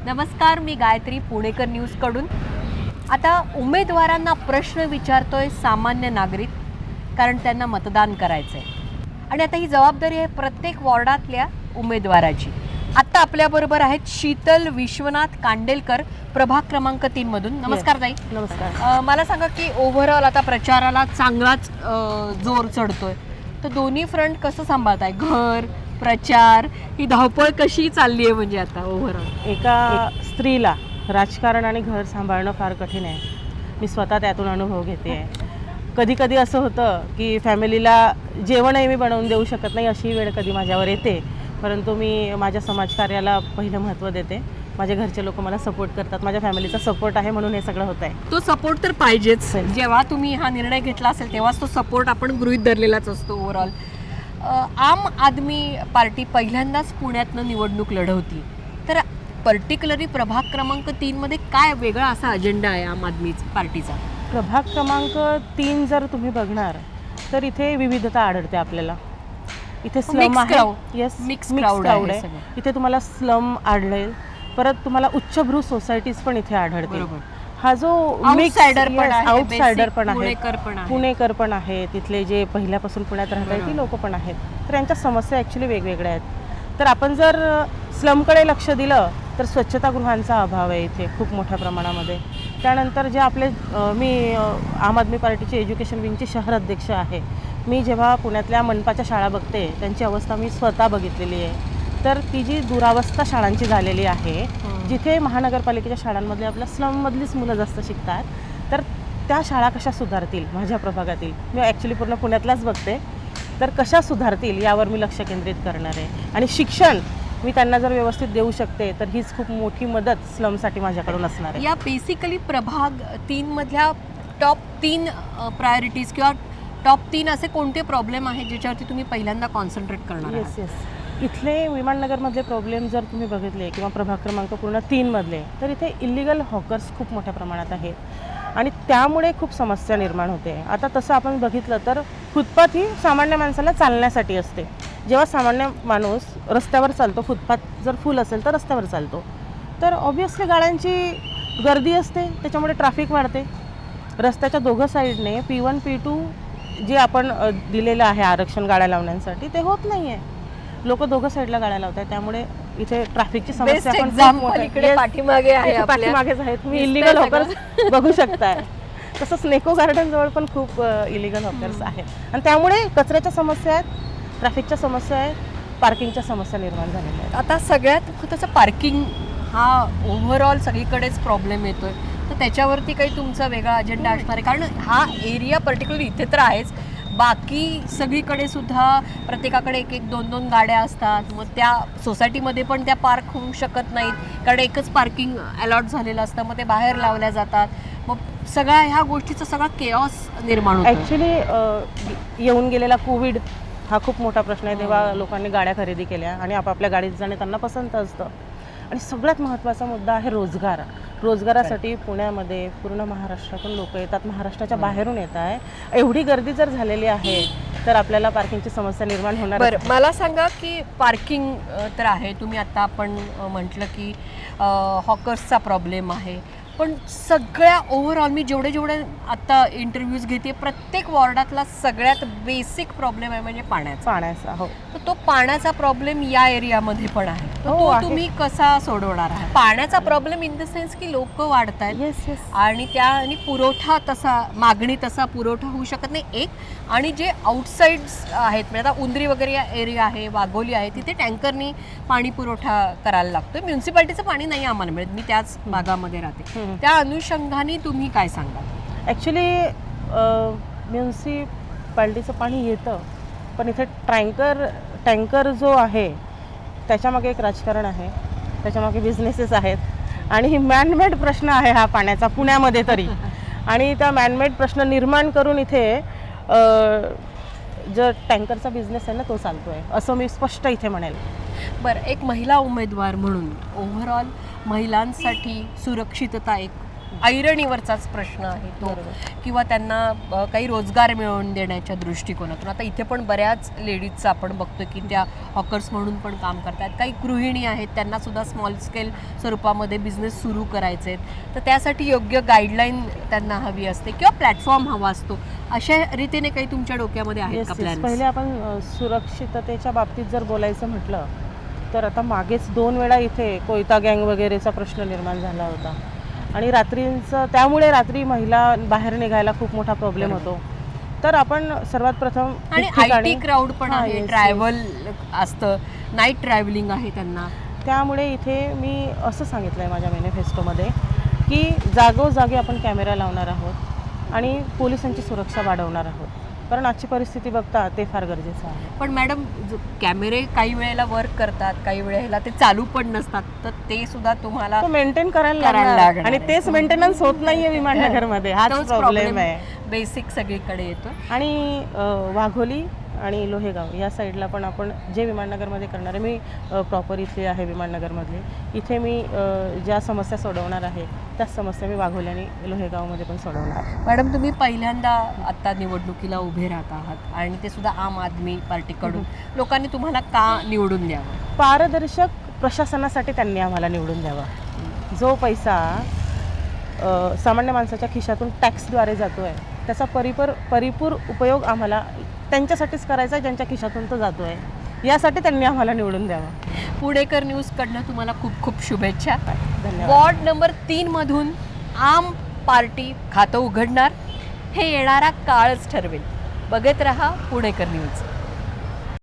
नमस्कार, मी गायत्री पुणेकर न्यूजकडून. आता उमेदवारांना प्रश्न विचारतोय सामान्य नागरिक, कारण त्यांना मतदान करायचं आहे आणि आता ही जबाबदारी आहे प्रत्येक वॉर्डातल्या उमेदवाराची. आत्ता आपल्याबरोबर आहेत शीतल विश्वनाथ कांडेलकर, प्रभाग क्रमांक 3 मधून. नमस्कार ताई. नमस्कार. मला सांगा की ओव्हरऑल आता प्रचाराला चांगलाच जोर चढतोय, तर दोन्ही फ्रंट कसं सांभाळताय? घर, प्रचार, ही धावपळ कशी चालली आहे? म्हणजे आता ओव्हरऑल एका स्त्रीला राजकारण आणि घर सांभाळणं फार कठीण आहे. मी स्वतः त्यातून अनुभव घेते आहे. कधी कधी असं होतं की फॅमिलीला जेवणही मी बनवून देऊ शकत नाही, अशी वेळ कधी माझ्यावर येते. परंतु मी माझ्या समाजकार्याला पहिलं महत्त्व देते. माझे घरचे लोक मला सपोर्ट करतात, माझ्या फॅमिलीचा सपोर्ट आहे, म्हणून हे सगळं होत आहे. तो सपोर्ट तर पाहिजेच. जेव्हा तुम्ही हा निर्णय घेतला असेल तेव्हाच तो सपोर्ट आपण गृहीत धरलेलाच असतो. ओव्हरऑल आम आदमी पार्टी पहिल्यांदाच पुण्यातनं निवडणूक लढवती, तर पर्टिक्युलरली प्रभाग क्रमांक 3 मध्ये काय वेगळा असा अजेंडा आहे आम आदमी पार्टीचा? प्रभाग क्रमांक 3 जर तुम्ही बघणार तर इथे विविधता आढळते आपल्याला. इथे स्लम आहे, येस, मिक्स क्राऊड आहे. इथे तुम्हाला स्लम आढळेल, परत तुम्हाला उच्चभ्रू सोसायटीज पण इथे आढळते. हा जो आउटसाइडर पण आहे, पुणेकर पण आहे, तिथले जे पहिल्यापासून पुण्यात राहतात ती लोक पण आहेत. तर यांच्या समस्या ॲक्च्युली वेगवेगळ्या आहेत. तर आपण जर स्लमकडे लक्ष दिलं तर स्वच्छतागृहांचा अभाव आहे इथे खूप मोठ्या प्रमाणामध्ये. त्यानंतर जे आपले मी आम आदमी पार्टीची एज्युकेशन विंगची शहर अध्यक्ष आहे. मी जेव्हा पुण्यातल्या मनपाच्या शाळा बघते त्यांची अवस्था मी स्वतः बघितलेली आहे. तर ती जी दुरावस्था शाळांची झालेली आहे, जिथे महानगरपालिकेच्या शाळांमध्ये आपल्या स्लममधलीच मुलं जास्त शिकतात, तर त्या शाळा कशा सुधारतील माझ्या प्रभागातील? मी ॲक्च्युली पूर्ण पुण्यातल्याच बघते. तर कशा सुधारतील यावर मी लक्ष केंद्रित करणार आहे. आणि शिक्षण मी त्यांना जर व्यवस्थित देऊ शकते तर हीच खूप मोठी मदत स्लमसाठी माझ्याकडून असणार आहे. या बेसिकली प्रभाग 3 मधल्या टॉप 3 प्रायोरिटीज किंवा टॉप 3 असे कोणते प्रॉब्लेम आहेत ज्याच्यावरती तुम्ही पहिल्यांदा कॉन्सन्ट्रेट करणार आहात? येस. इथले विमाननगरमधले प्रॉब्लेम जर तुम्ही बघितले किंवा प्रभाग क्रमांक पूर्ण 3 मधले, तर इथे इलिगल हॉकर्स खूप मोठ्या प्रमाणात आहेत आणि त्यामुळे खूप समस्या निर्माण होते. आता तसं आपण बघितलं तर फुटपाथ ही सामान्य माणसाला चालण्यासाठी असते. जेव्हा सामान्य माणूस रस्त्यावर चालतो, फुटपाथ जर फुल असेल तर रस्त्यावर चालतो, तर ऑब्व्हियसली गाड्यांची गर्दी असते, त्याच्यामुळे ट्रॅफिक वाढते. रस्त्याच्या दोघं साईडने P1 P2 जे आपण दिलेलं आहे आरक्षण गाड्या लावण्यासाठी, ते होत नाही आहे. लोक दोघं साईडला गाड्या लावतात, त्यामुळे इथे ट्रॅफिकची समस्या पण पाठीमागेच आहे. तुम्ही इलिगल हॉकर्स बघू शकताय. तसंच नेको गार्डन जवळ पण खूप इलिगल हॉकर्स आहेत आणि त्यामुळे कचऱ्याच्या समस्या आहेत, ट्रॅफिकच्या समस्या आहेत, पार्किंगच्या समस्या निर्माण झालेल्या आहेत. आता सगळ्यात महत्त्वाचं पार्किंग हा ओव्हरऑल सगळीकडेच प्रॉब्लेम येतोय, तर त्याच्यावरती काही तुमचा वेगळा अजेंडा असणार आहे? कारण हा एरिया पर्टिक्युलरली इथे तर आहेच, बाकी सगळीकडे सुद्धा प्रत्येकाकडे 1-2 गाड्या असतात. मग त्या सोसायटीमध्ये पण त्या पार्क होऊ शकत नाहीत, कारण एकच पार्किंग अलॉट झालेलं असतं, मग ते बाहेर लावल्या जातात. मग सगळ्या ह्या गोष्टीचा सगळा केऑस निर्माण होतो. ॲक्च्युली येऊन गेलेला कोविड हा खूप मोठा प्रश्न आहे. तेव्हा लोकांनी गाड्या खरेदी केल्या आणि आपापल्या गाडीत जाणे त्यांना पसंत असतं. आणि सगळ्यात महत्त्वाचा मुद्दा आहे रोजगार. रोजगारासाठी पुण्यामध्ये पूर्ण महाराष्ट्रातून लोक येतात, महाराष्ट्राच्या बाहेरून येत आहे. एवढी गर्दी जर झालेली आहे तर आपल्याला पार्किंगची समस्या निर्माण होणार. बरं, मला सांगा की पार्किंग तर आहे, तुम्ही आता आपण म्हटलं की हॉकर्सचा प्रॉब्लेम आहे, पण सगळ्या ओव्हरऑल मी जेवढे आता इंटरव्ह्यूज घेते, प्रत्येक वॉर्डातला सगळ्यात बेसिक प्रॉब्लेम आहे म्हणजे पाण्याचा. हो. तर तो पाण्याचा प्रॉब्लेम या एरियामध्ये पण आहे. तो तुम्ही कसा सोडवणार आहात? पाण्याचा प्रॉब्लेम इन द सेन्स की लोक वाढत आहेत आणि त्या पुरवठा तसा, मागणी तसा पुरवठा होऊ शकत नाही एक. आणि जे आउटसाइड्स आहेत, म्हणजे आता उंदरी वगैरे या एरिया आहे, वाघोली आहे, तिथे टँकरनी पाणी पुरवठा करायला लागतोय. म्युन्सिपाल्टीचं पाणी नाही आम्हाला मिळत, मी त्याच भागामध्ये राहते. त्या अनुषंगाने तुम्ही काय सांगा? ॲक्च्युली म्युन्सिपाल्टीचं पाणी येतं, पण इथे टँकर जो आहे त्याच्यामागे एक राजकारण आहे, त्याच्यामागे बिझनेसेस आहेत आणि ही मॅनमेड प्रश्न आहे हा पाण्याचा पुण्यामध्ये तरी. आणि त्या मॅनमेड प्रश्न निर्माण करून इथे जो टँकरचा बिझनेस आहे ना, तो चालतो आहे, असं मी स्पष्ट इथे म्हणेल. बरं, एक महिला उमेदवार म्हणून ओव्हरऑल महिलांसाठी सुरक्षितता एक ऐरणीवरचाच प्रश्न आहे तो, किंवा त्यांना काही रोजगार मिळवून देण्याच्या दृष्टिकोनातून. आता इथे पण बऱ्याच लेडीजचं आपण बघतो की त्या हॉकर्स म्हणून पण काम करतात. काही गृहिणी आहेत, त्यांना सुद्धा स्मॉल स्केल स्वरूपामध्ये बिझनेस सुरू करायचे आहेत, तर त्यासाठी योग्य गाईडलाईन त्यांना हवी असते किंवा प्लॅटफॉर्म हवा असतो. अशा रीतीने काही तुमच्या डोक्यामध्ये आहेत का प्लॅन? पहिले आपण सुरक्षिततेच्या बाबतीत जर बोलायचं म्हटलं तर आता मागेच 2 वेळा इथे कोयता गँग वगैरेचा प्रश्न निर्माण झाला होता आणि रात्रींचं, त्यामुळे रात्री महिला बाहेर निघायला खूप मोठा प्रॉब्लेम होतो. तर आपण सर्वात प्रथम आणि आयटी क्राऊड पण आहे, ट्रॅव्हल असतं, नाईट ट्रॅव्हलिंग आहे त्यांना. त्यामुळे इथे मी असं सांगितलं आहे माझ्या मॅनिफेस्टोमध्ये की जागोजागी आपण कॅमेरा लावणार आहोत आणि पोलिसांची सुरक्षा वाढवणार आहोत, कारण आजची परिस्थिती बघता ते फार गरजेचं आहे. पण मॅडम, कॅमेरे काही वेळेला वर्क करतात, काही वेळेला ते चालू पण नसतात, तर ते तुम्हाला तुम्हाला मेंटेन करायला लागणार आणि तेच मेंटेनन्स होत नाहीये विमाननगरमध्ये. हाच प्रॉब्लेम आहे, बेसिक सगळीकडे येतो. आणि वाघोली आणि लोहेगाव या साईडला पण आपण जे विमाननगरमध्ये करणार आहे, मी प्रॉपर इथे आहे विमाननगरमधली, इथे मी ज्या समस्या सोडवणार आहे त्याच समस्या मी वाघोली आणि लोहेगावमध्ये पण सोडवणार. मॅडम, तुम्ही पहिल्यांदा आता निवडणुकीला उभे राहत आहात आणि ते सुद्धा आम आदमी पार्टीकडून. लोकांनी तुम्हाला का निवडून द्यावं? पारदर्शक प्रशासनासाठी त्यांनी आम्हाला निवडून द्यावा. जो पैसा सामान्य माणसाच्या खिशातून टॅक्सद्वारे जातो आहे त्याचा परिपूर उपयोग आम्हाला त्यांच्यासाठीच करायचा आहे ज्यांच्या खिशातून तो जातो आहे. यासाठी त्यांनी आम्हाला निवडून द्यावं. पुणेकर न्यूजकडनं तुम्हाला खूप खूप शुभेच्छा. धन्यवाद. वॉर्ड नंबर 3 मधून आम पार्टी खातं उघडणार, हे येणारा काळच ठरवेल. बघत रहा पुणेकर न्यूज.